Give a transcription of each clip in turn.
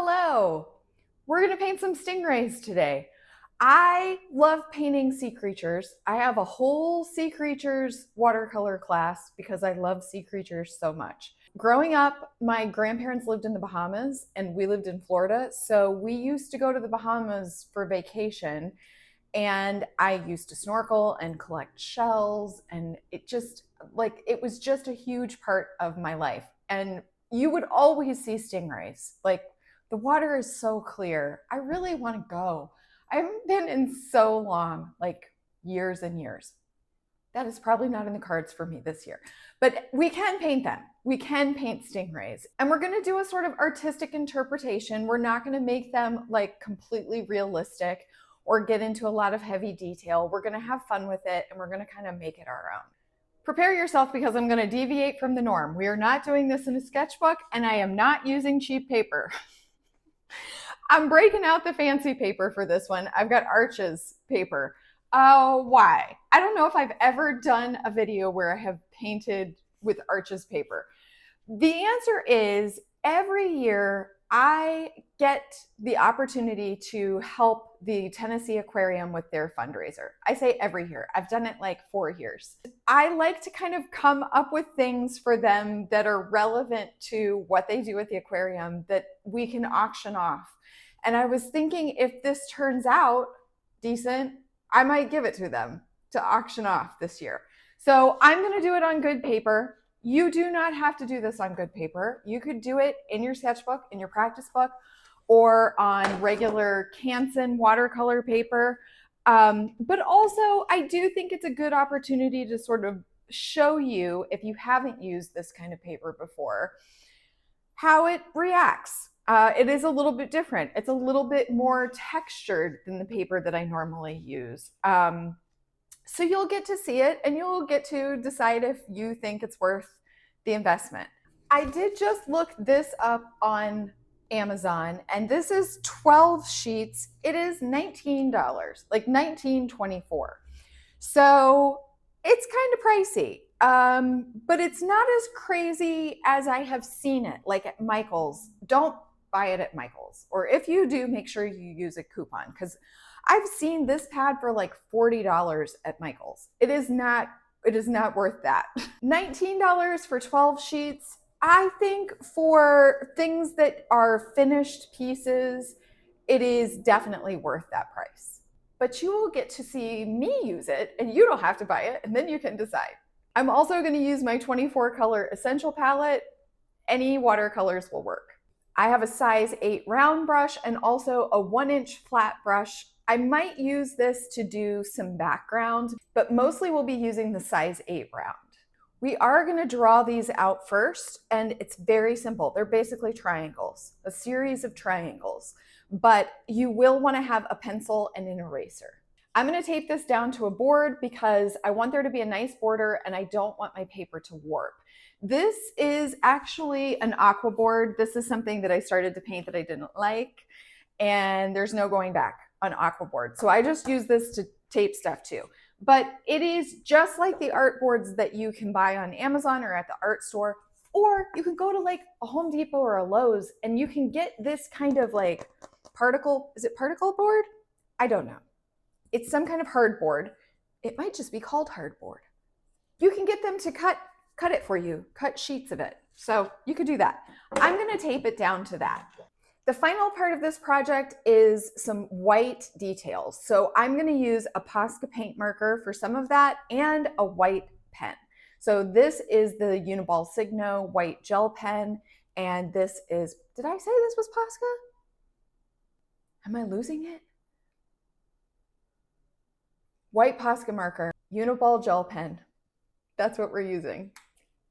Hello! We're gonna paint some stingrays today. I love painting sea creatures. I have a whole sea creatures watercolor class because I love sea creatures so much. Growing up, my grandparents lived in the Bahamas and we lived in Florida, so we used to go to the Bahamas for vacation, and I used to snorkel and collect shells, and it was just a huge part of my life. And you would always see stingrays. Like, the water is so clear. I really want to go. I haven't been in so long, like years and years. That is probably not in the cards for me this year, but we can paint them. We can paint stingrays, and we're going to do a sort of artistic interpretation. We're not going to make them like completely realistic or get into a lot of heavy detail. We're going to have fun with it, and we're going to kind of make it our own. Prepare yourself, because I'm going to deviate from the norm. We are not doing this in a sketchbook, and I am not using cheap paper. I'm breaking out the fancy paper for this one. I've got Arches paper. Why? I don't know if I've ever done a video where I have painted with Arches paper. The answer is every year I get the opportunity to help the Tennessee Aquarium with their fundraiser. I say every year. I've done it like 4 years. I like to kind of come up with things for them that are relevant to what they do at the aquarium that we can auction off. And I was thinking, if this turns out decent, I might give it to them to auction off this year. So I'm going to do it on good paper. You do not have to do this on good paper. You could do it in your sketchbook, in your practice book, or on regular Canson watercolor paper. But also, I do think it's a good opportunity to sort of show you, if you haven't used this kind of paper before, how it reacts. It is a little bit different. It's a little bit more textured than the paper that I normally use. So you'll get to see it, and you'll get to decide if you think it's worth the investment. I did just look this up on Amazon, and this is 12 sheets. It is $19, like $19.24. So it's kind of pricey, but it's not as crazy as I have seen it, like at Michael's. Don't buy it at Michael's, or if you do, make sure you use a coupon, because I've seen this pad for like $40 at Michael's. It is not worth that. $19 for 12 sheets. I think for things that are finished pieces, it is definitely worth that price. But you will get to see me use it, and you don't have to buy it, and then you can decide. I'm also going to use my 24 color essential palette. Any watercolors will work. I have a size 8 round brush and also a 1-inch flat brush. I might use this to do some background, but mostly we'll be using the size 8 round. We are going to draw these out first, and it's very simple. They're basically triangles, a series of triangles, but you will want to have a pencil and an eraser. I'm going to tape this down to a board because I want there to be a nice border, and I don't want my paper to warp. This is actually an aqua board. This is something that I started to paint that I didn't like, and there's no going back on aqua board. So I just use this to tape stuff to. But it is just like the art boards that you can buy on Amazon or at the art store, or you can go to like a Home Depot or a Lowe's and you can get this kind of like particle board? I don't know. It's some kind of hardboard. It might just be called hardboard. You can get them to cut it for you, cut sheets of it. So you could do that. I'm going to tape it down to that. The final part of this project is some white details. So I'm going to use a Posca paint marker for some of that and a white pen. So this is the Uniball Signo white gel pen, and this is, did I say this was Posca? Am I losing it? White Posca marker, Uniball gel pen. That's what we're using.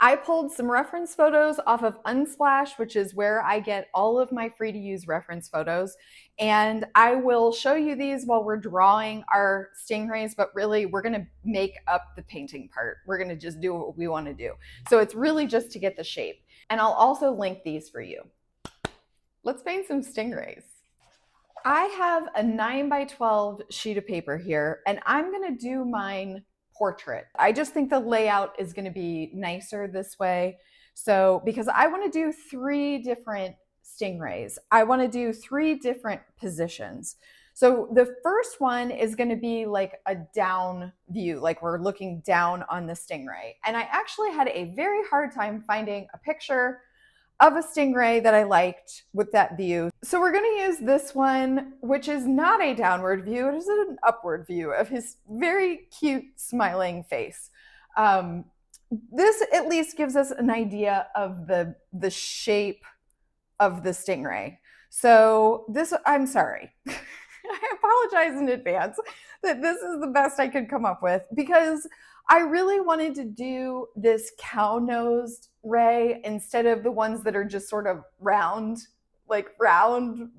I pulled some reference photos off of Unsplash, which is where I get all of my free to use reference photos. And I will show you these while we're drawing our stingrays, but really we're gonna make up the painting part. We're gonna just do what we wanna do. So it's really just to get the shape. And I'll also link these for you. Let's paint some stingrays. I have a 9x12 sheet of paper here, and I'm gonna do mine portrait. I just think the layout is going to be nicer this way. So because I want to do 3 different stingrays. I want to do 3 different positions. So the first one is going to be like a down view, like we're looking down on the stingray. And I actually had a very hard time finding a picture of a stingray that I liked with that view. So we're going to use this one, which is not a downward view, it is an upward view of his very cute smiling face. This at least gives us an idea of the shape of the stingray. So this, I'm sorry. I apologize in advance that this is the best I could come up with because I really wanted to do this cow-nosed ray instead of the ones that are just sort of round, like round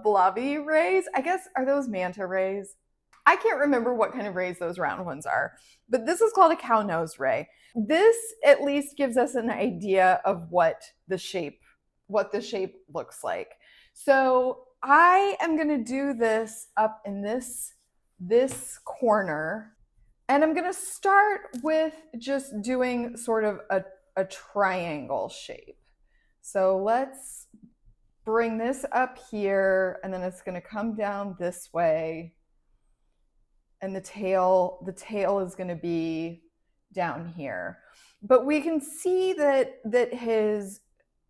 blobby rays. I guess, are those manta rays? I can't remember what kind of rays those round ones are, but this is called a cow-nosed ray. This at least gives us an idea of what the shape looks like. So I am going to do this up in this corner, and I'm going to start with just doing sort of a triangle shape. So let's bring this up here, and then it's going to come down this way, and the tail is going to be down here. But we can see that his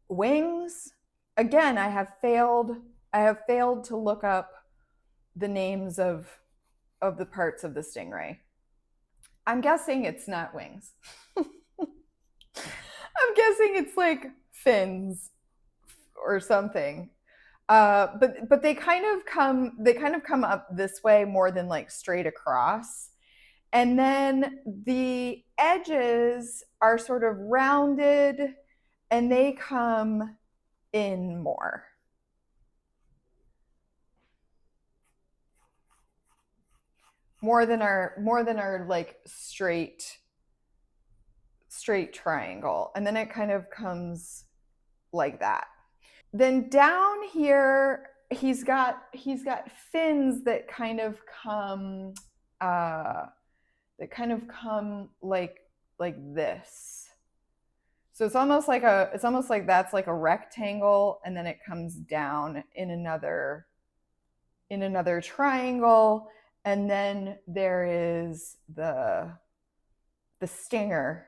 wings, again, I have failed to look up the names of the parts of the stingray. I'm guessing it's not wings. I'm guessing it's like fins or something. But they kind of come up this way more than like straight across. And then the edges are sort of rounded and they come in more. More than our like straight triangle. And then it kind of comes like that. Then down here, he's got fins that kind of come like this. So it's almost like that's like a rectangle, and then it comes down in another triangle, and then there is the stinger.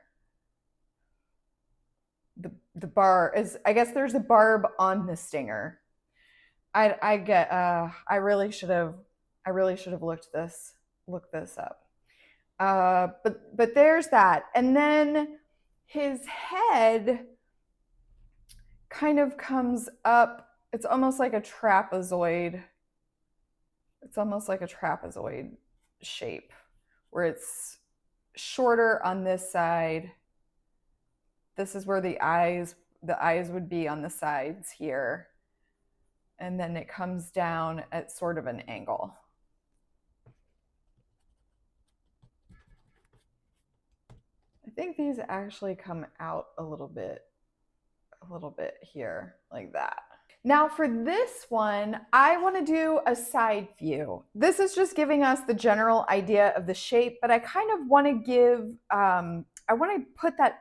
The bar is, I guess there's a barb on the stinger. I really should have looked this up. But there's that, and then his head kind of comes up. It's almost like a trapezoid. It's almost like a trapezoid shape, where it's shorter on this side. This is where the eyes would be on the sides here, and then it comes down at sort of an angle. I think these actually come out a little bit here, like that. Now for this one, I want to do a side view. This is just giving us the general idea of the shape, but I kind of want to give, I want to put that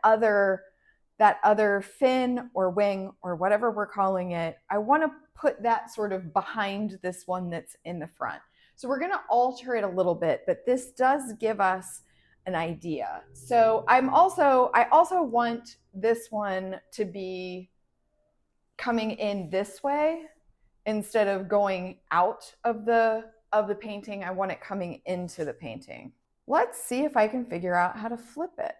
other fin or wing or whatever we're calling it, I want to put that sort of behind this one that's in the front. So we're going to alter it a little bit, but this does give us an idea. So I also want this one to be coming in this way instead of going out of the painting. I want it coming into the painting. Let's see if I can figure out how to flip it.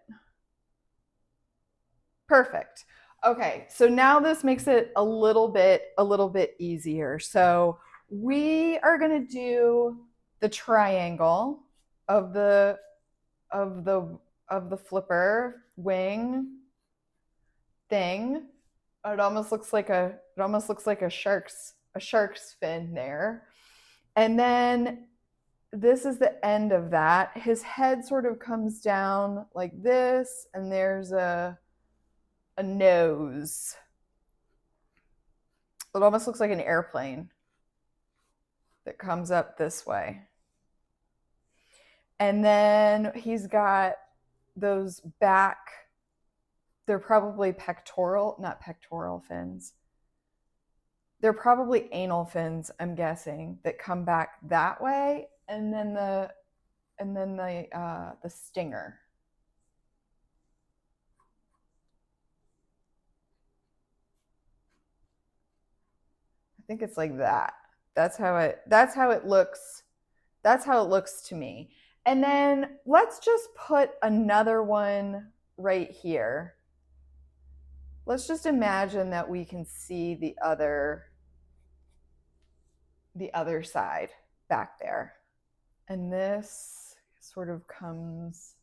Perfect. Okay, so now this makes it a little bit easier. So we are going to do the triangle of the flipper wing thing. It almost looks like a shark's fin there. And then this is the end of that. His head sort of comes down like this, and there's a nose. It almost looks like an airplane that comes up this way. And then he's got those back, they're probably not pectoral fins. They're probably anal fins, I'm guessing, that come back that way, and then the stinger. I think it's like that. That's how it looks. That's how it looks to me. And then let's just put another one right here. Let's just imagine that we can see the other side back there. And this sort of comes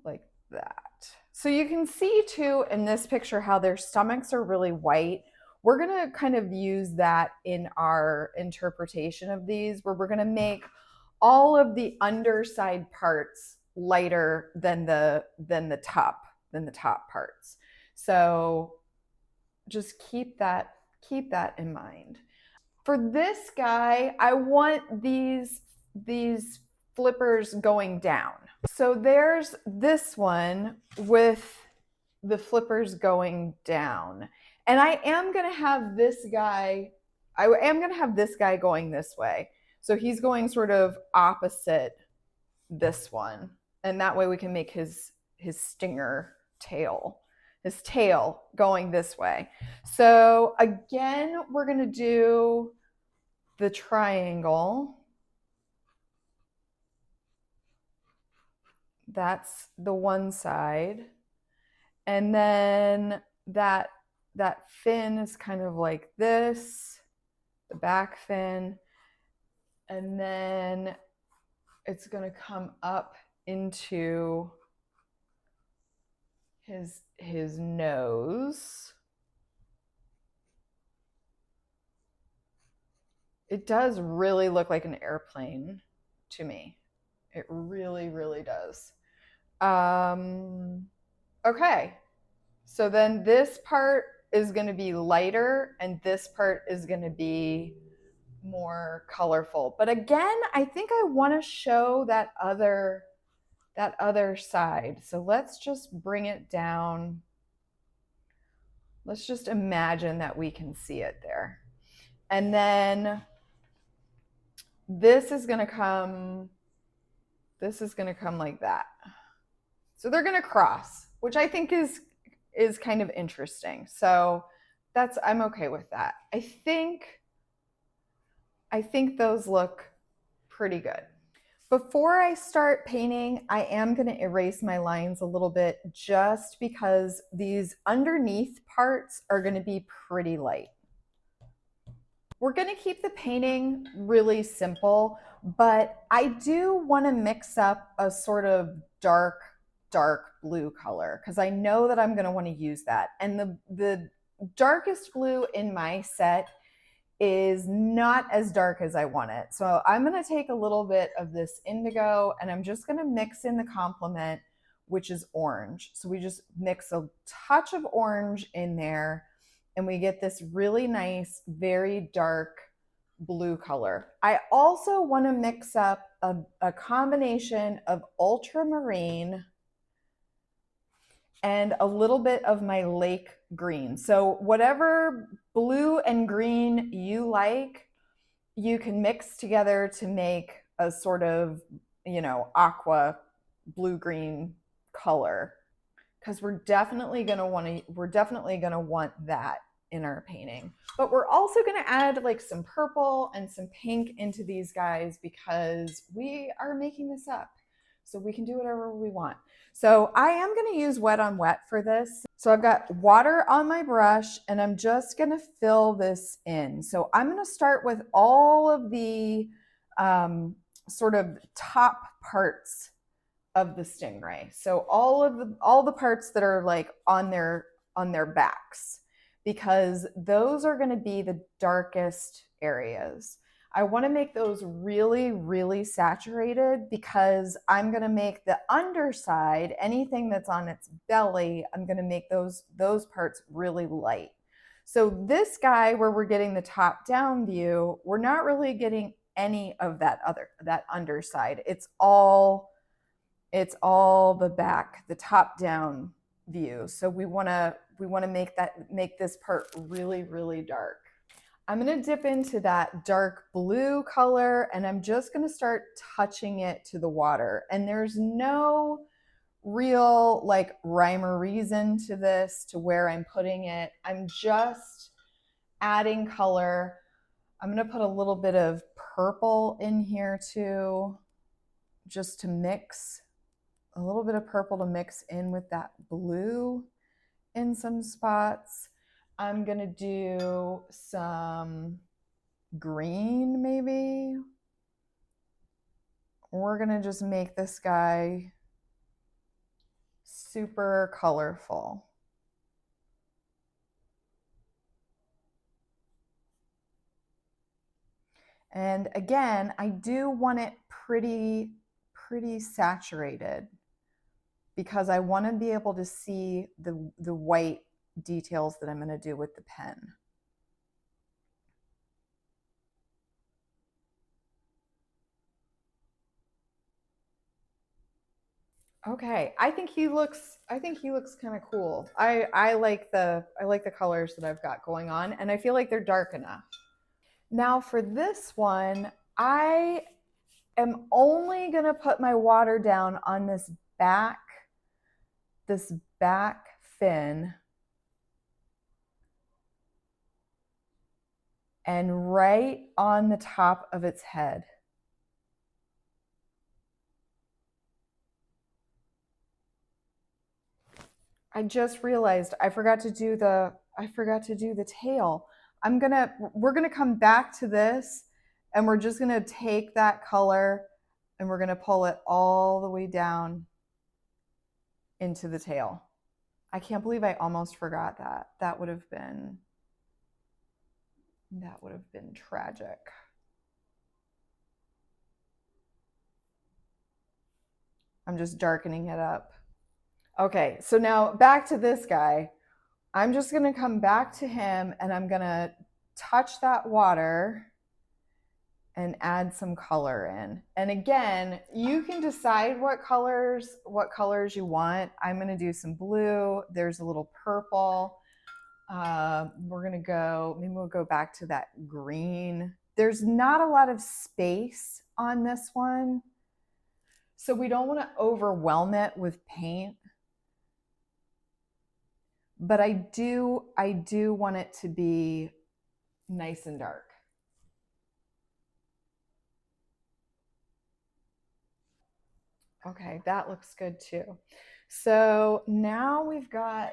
like that. So you can see too in this picture how their stomachs are really white. We're going to kind of use that in our interpretation of these, where we're going to make all of the underside parts lighter than the top parts. So just keep that in mind. For this guy, I want these flippers going down. So there's this one with the flippers going down. And I am going to have this guy going this way. So he's going sort of opposite this one. And that way we can make his stinger tail, his tail going this way. So again, we're going to do the triangle. That's the one side. And then that fin is kind of like this, the back fin. And then it's going to come up into his nose. It does really look like an airplane to me. It really, really does. Okay. So then this part is going to be lighter and this part is going to be more colorful. But again, I think I want to show that other side. So let's just bring it down. Let's just imagine that we can see it there. And then this is going to come like that. So they're going to cross, which I think is kind of interesting. So I'm okay with that. I think those look pretty good. Before I start painting, I am going to erase my lines a little bit just because these underneath parts are going to be pretty light. We're going to keep the painting really simple, but I do want to mix up a sort of dark blue color because I know that I'm going to want to use that. And the darkest blue in my set is not as dark as I want it. So I'm going to take a little bit of this indigo and I'm just going to mix in the complement, which is orange. So we just mix a touch of orange in there and we get this really nice, very dark blue color. I also want to mix up a combination of ultramarine and a little bit of my lake green. So whatever blue and green you like, you can mix together to make a sort of, aqua blue-green color. Because we're definitely gonna want that in our painting. But we're also gonna add like some purple and some pink into these guys because we are making this up. So we can do whatever we want. So I am going to use wet on wet for this. So I've got water on my brush and I'm just going to fill this in. So I'm going to start with all of the sort of top parts of the stingray. So all the parts that are like on their backs, because those are going to be the darkest areas. I want to make those really, really saturated because I'm going to make the underside, anything that's on its belly, I'm going to make those parts really light. So this guy where we're getting the top down view, we're not really getting any of that underside. It's all the back, the top down view. So we want to make this part really, really dark. I'm going to dip into that dark blue color and I'm just going to start touching it to the water. And there's no real like rhyme or reason to this, to where I'm putting it. I'm just adding color. I'm going to put a little bit of purple in here too, just to mix a little bit of purple to mix in with that blue in some spots. I'm going to do some green maybe. We're going to just make this guy super colorful. And again, I do want it pretty saturated because I want to be able to see the white details that I'm going to do with the pen. Okay, I think he looks kind of cool. I like the colors that I've got going on, and I feel like they're dark enough. Now for this one, I am only going to put my water down on this back fin and right on the top of its head. I just realized I forgot to do the tail. We're gonna come back to this and we're just gonna take that color and we're gonna pull it all the way down into the tail. I can't believe I almost forgot that. That would have been tragic. I'm just darkening it up. Okay, so now back to this guy. I'm just gonna come back to him and I'm gonna touch that water and add some color in. And again, you can decide what colors you want. I'm gonna do some blue. There's a little purple. We're gonna go, maybe we'll go back to that green. There's not a lot of space on this one, so we don't want to overwhelm it with paint. But I do want it to be nice and dark. Okay, that looks good too. So now we've got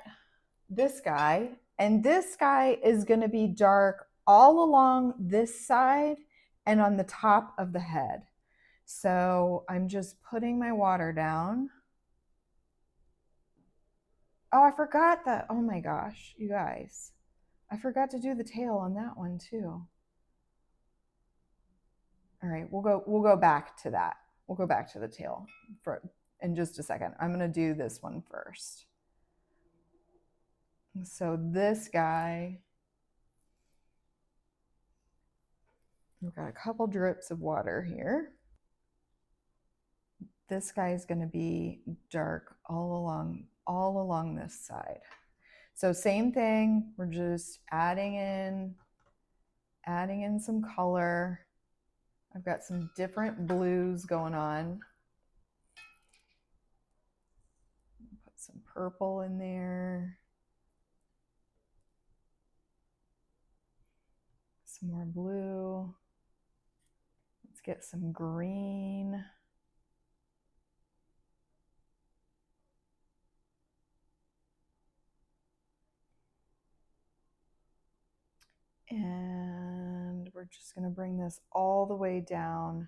this guy, and this guy is going to be dark all along this side and on the top of the head. So I'm just putting my water down. Oh, I forgot that. Oh my gosh, you guys. I forgot to do the tail on that one too. All right, we'll go back to that. We'll go back to the tail for in just a second. I'm going to do this one first. So this guy, we've got a couple drips of water here. This guy is going to be dark all along this side. So same thing, we're just adding in some color. I've got some different blues going on. Put some purple in there. Some more blue. Let's get some green. And we're just going to bring this all the way down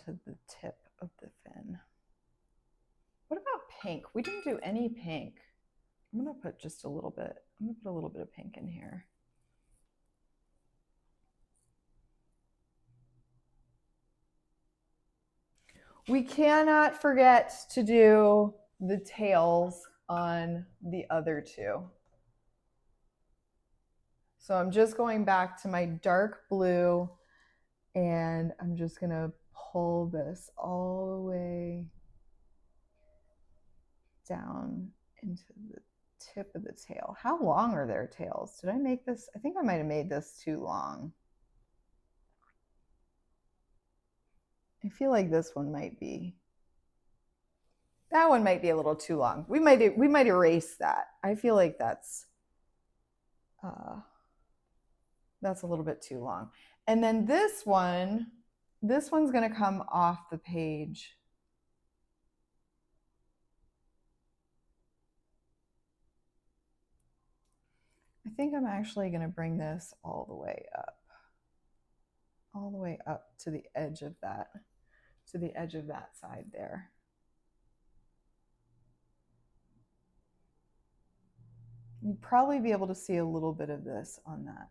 to the tip of the fin. What about pink? We didn't do any pink. I'm going to put just a little bit. I'm going to put a little bit of pink in here. We cannot forget to do the tails on the other two. So I'm just going back to my dark blue and I'm just going to pull this all the way down into the tip of the tail. How long are their tails? Did I make this? I think I might have made this too long. I feel like this one might be. That one might be a little too long. We might erase that. I feel like that's a little bit too long. And then this one's going to come off the page. I think I'm actually going to bring this all the way up to the edge of that side there. You'd probably be able to see a little bit of this on that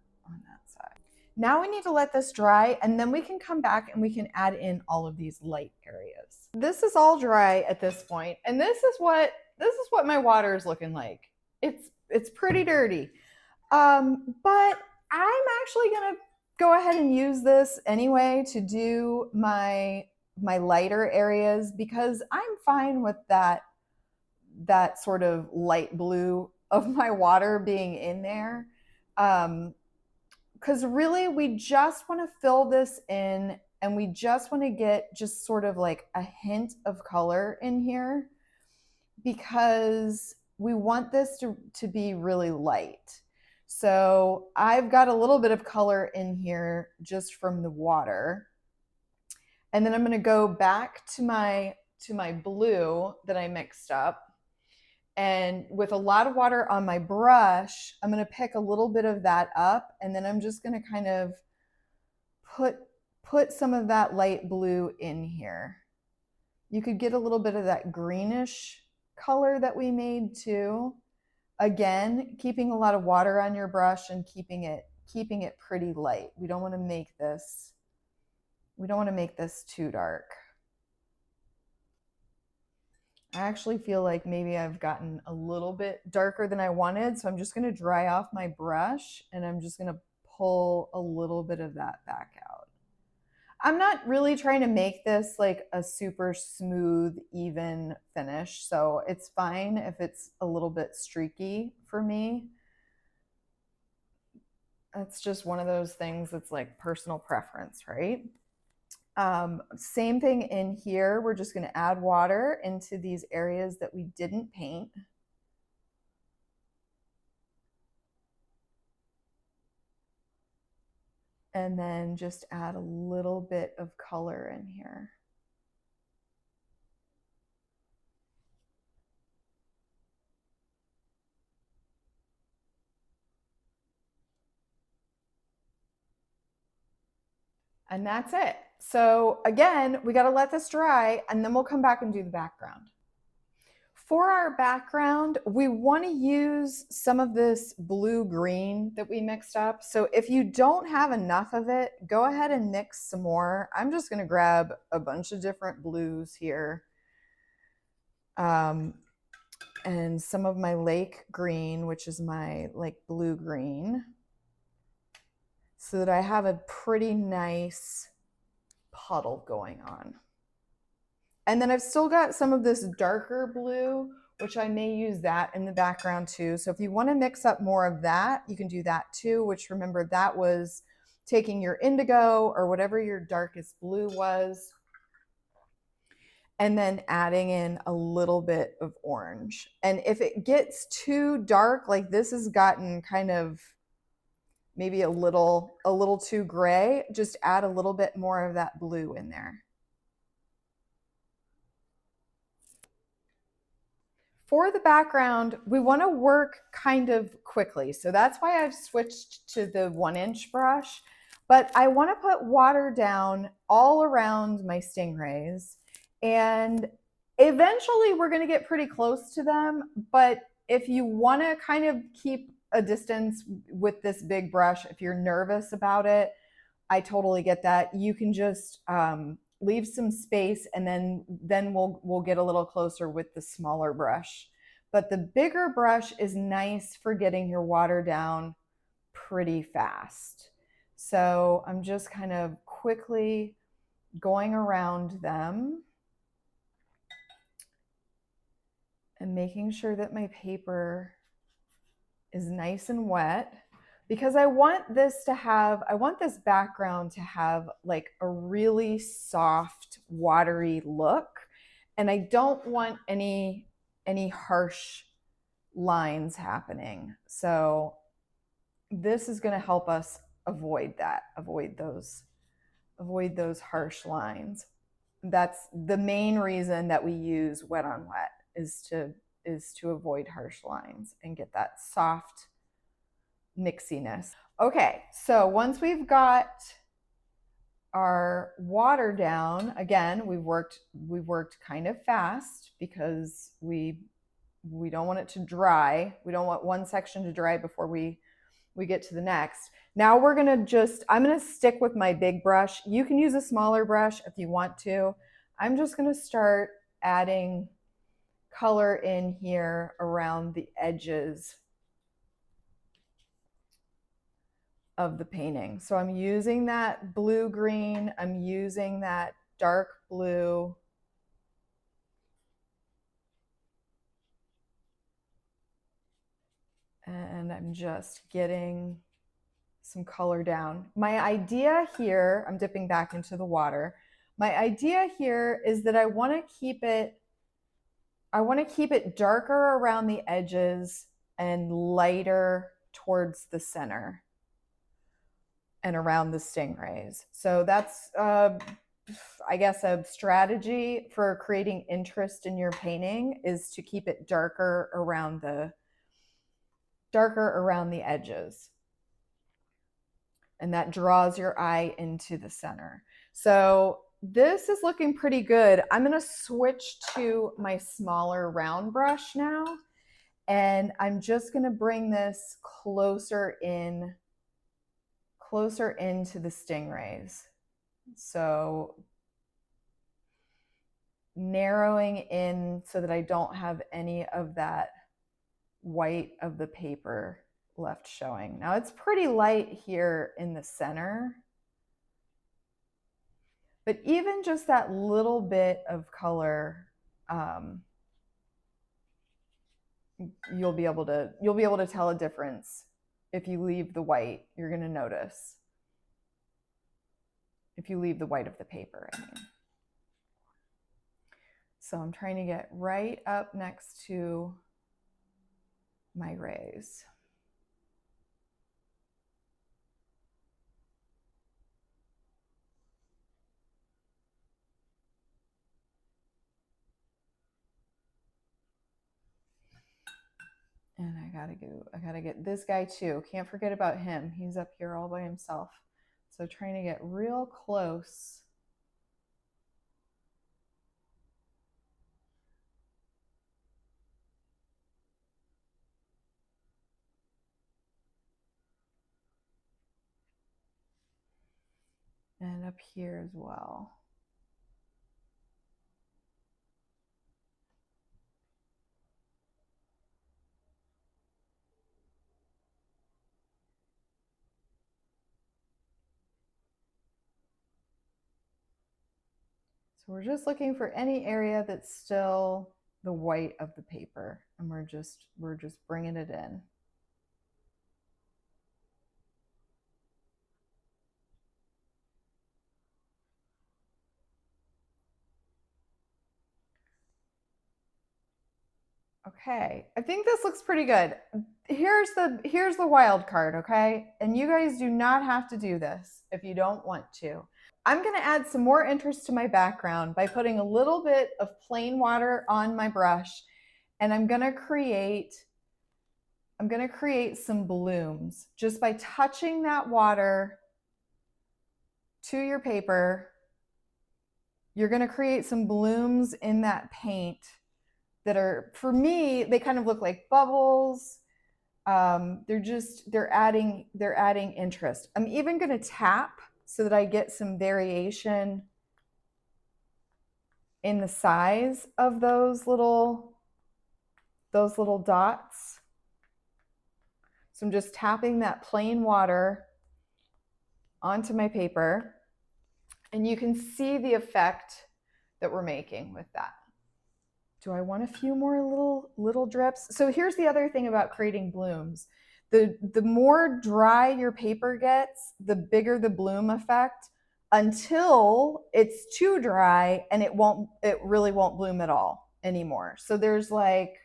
side. Now we need to let this dry, and then we can come back and we can add in all of these light areas. This is all dry at this point, and this is what my water is looking like. It's pretty dirty. But I'm actually gonna go ahead and use this anyway to do my lighter areas, because I'm fine with that sort of light blue of my water being in there. Because really we just want to fill this in, and we just want to get just sort of like a hint of color in here, because we want this to be really light. So I've got a little bit of color in here just from the water. And then I'm going to go back to my blue that I mixed up. And with a lot of water on my brush, I'm going to pick a little bit of that up, and then I'm just going to kind of put some of that light blue in here. You could get a little bit of that greenish color that we made too. Again, keeping a lot of water on your brush and keeping it pretty light. We don't want to make this too dark. I actually feel like maybe I've gotten a little bit darker than I wanted, so I'm just going to dry off my brush, and I'm just going to pull a little bit of that back out. I'm not really trying to make this like a super smooth, even finish, so it's fine if it's a little bit streaky for me. It's just one of those things that's like personal preference, right? Same thing in here. We're just going to add water into these areas that we didn't paint. And then just add a little bit of color in here. And that's it. So again, we got to let this dry, and then we'll come back and do the background. For our background, we want to use some of this blue-green that we mixed up. So if you don't have enough of it, go ahead and mix some more. I'm just going to grab a bunch of different blues here. And some of my lake green, which is my like blue-green, so that I have a pretty nice puddle going on. And then I've still got some of this darker blue, which I may use that in the background too. So if you want to mix up more of that, you can do that too, which remember that was taking your indigo or whatever your darkest blue was, and then adding in a little bit of orange. And if it gets too dark, like this has gotten kind of maybe a little too gray, just add a little bit more of that blue in there. For the background, we want to work kind of quickly. So that's why I've switched to the 1-inch brush, but I want to put water down all around my stingrays, and eventually we're going to get pretty close to them. But if you want to kind of keep a distance with this big brush, if you're nervous about it, I totally get that. You can just leave some space, and then we'll get a little closer with the smaller brush. But the bigger brush is nice for getting your water down pretty fast. So I'm just kind of quickly going around them and making sure that my paper is nice and wet because I want this background to have like a really soft, watery look. And I don't want any harsh lines happening. So this is going to help us avoid those harsh lines. That's the main reason that we use wet on wet, is to avoid harsh lines and get that soft mixiness. Okay, so once we've got our water down, again, we worked kind of fast because we don't want it to dry. We don't want one section to dry before we get to the next. Now I'm gonna stick with my big brush. You can use a smaller brush if you want to. I'm just gonna start adding color in here around the edges of the painting. So I'm using that blue green, I'm using that dark blue. And I'm just getting some color down. My idea here, I'm dipping back into the water. My idea here is that I want to keep it darker around the edges and lighter towards the center and around the stingrays. So that's I guess a strategy for creating interest in your painting is to keep it darker around the edges. And that draws your eye into the center. So this is looking pretty good. I'm going to switch to my smaller round brush now, and I'm just going to bring this closer into the stingrays. So narrowing in so that I don't have any of that white of the paper left showing. Now it's pretty light here in the center, but even just that little bit of color, you'll be able to tell a difference. If you leave the white, you're going to notice. If you leave the white of the paper, I mean. So I'm trying to get right up next to my rays. And I gotta get this guy too. Can't forget about him. He's up here all by himself. So trying to get real close. And up here as well. So we're just looking for any area that's still the white of the paper, and we're just bringing it in. Okay, I think this looks pretty good. Here's the wild card, okay? And you guys do not have to do this if you don't want to. I'm going to add some more interest to my background by putting a little bit of plain water on my brush, and I'm going to create some blooms just by touching that water to your paper. You're going to create some blooms in that paint that are, for me, they kind of look like bubbles. They're adding interest. I'm even going to tap so that I get some variation in the size of those little dots. So I'm just tapping that plain water onto my paper, and you can see the effect that we're making with that. Do I want a few more little drips? So here's the other thing about creating blooms. The more dry your paper gets, the bigger the bloom effect, until it's too dry and it really won't bloom at all anymore. So there's like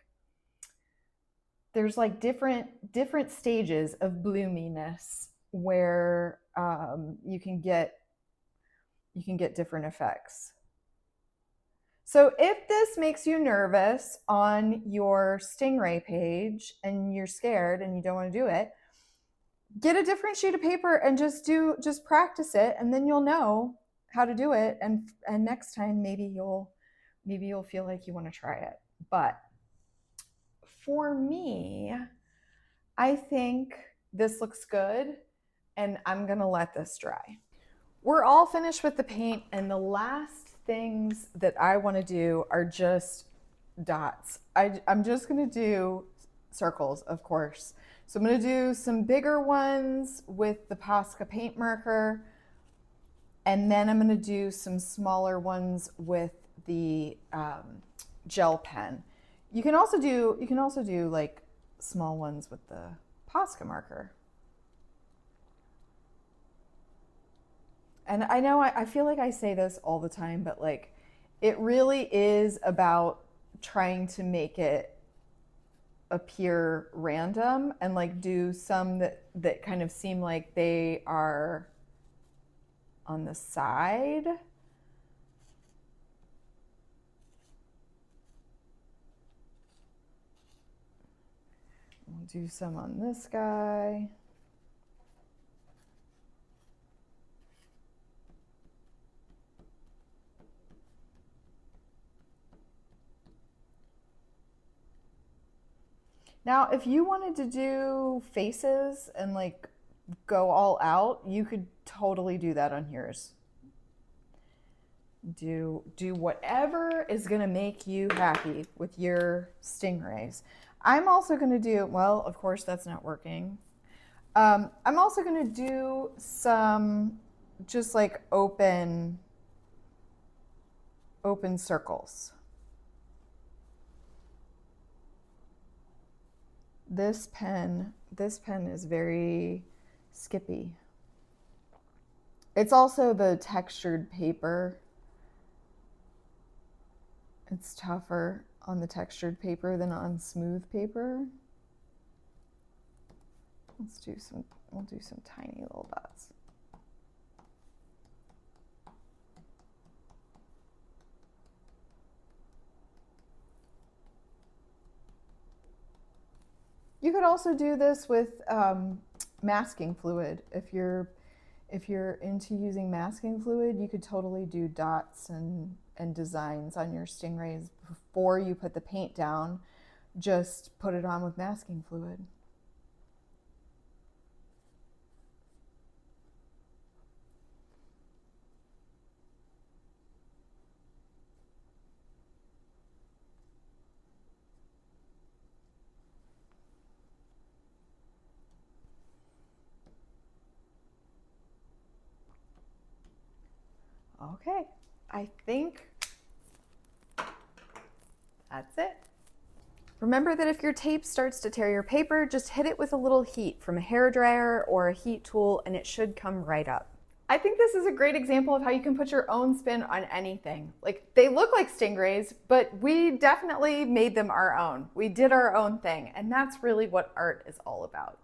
different stages of bloominess where you can get different effects. So if this makes you nervous on your Stingray page and you're scared and you don't want to do it, get a different sheet of paper and just practice it, and then you'll know how to do it, and next time maybe you'll feel like you want to try it. But for me, I think this looks good, and I'm going to let this dry. We're all finished with the paint, and the last things that I want to do are just dots. I'm just going to do circles, of course. So I'm going to do some bigger ones with the Posca paint marker, and then I'm going to do some smaller ones with the gel pen. You can also do like small ones with the Posca marker. And I know I feel like I say this all the time, but like it really is about trying to make it appear random, and like do some that kind of seem like they are on the side. We'll do some on this guy. Now, if you wanted to do faces and like go all out, you could totally do that on yours. Do whatever is going to make you happy with your Stingrays. I'm also going to do, well, of course that's not working. I'm also going to do some just like open circles. This pen is very skippy. It's also the textured paper. It's tougher on the textured paper than on smooth paper. We'll do some tiny little dots. You could also do this with masking fluid. If you're into using masking fluid, you could totally do dots and designs on your Stingrays before you put the paint down. Just put it on with masking fluid. Okay, I think that's it. Remember that if your tape starts to tear your paper, just hit it with a little heat from a hairdryer or a heat tool and it should come right up. I think this is a great example of how you can put your own spin on anything. Like, they look like Stingrays, but we definitely made them our own. We did our own thing, and that's really what art is all about.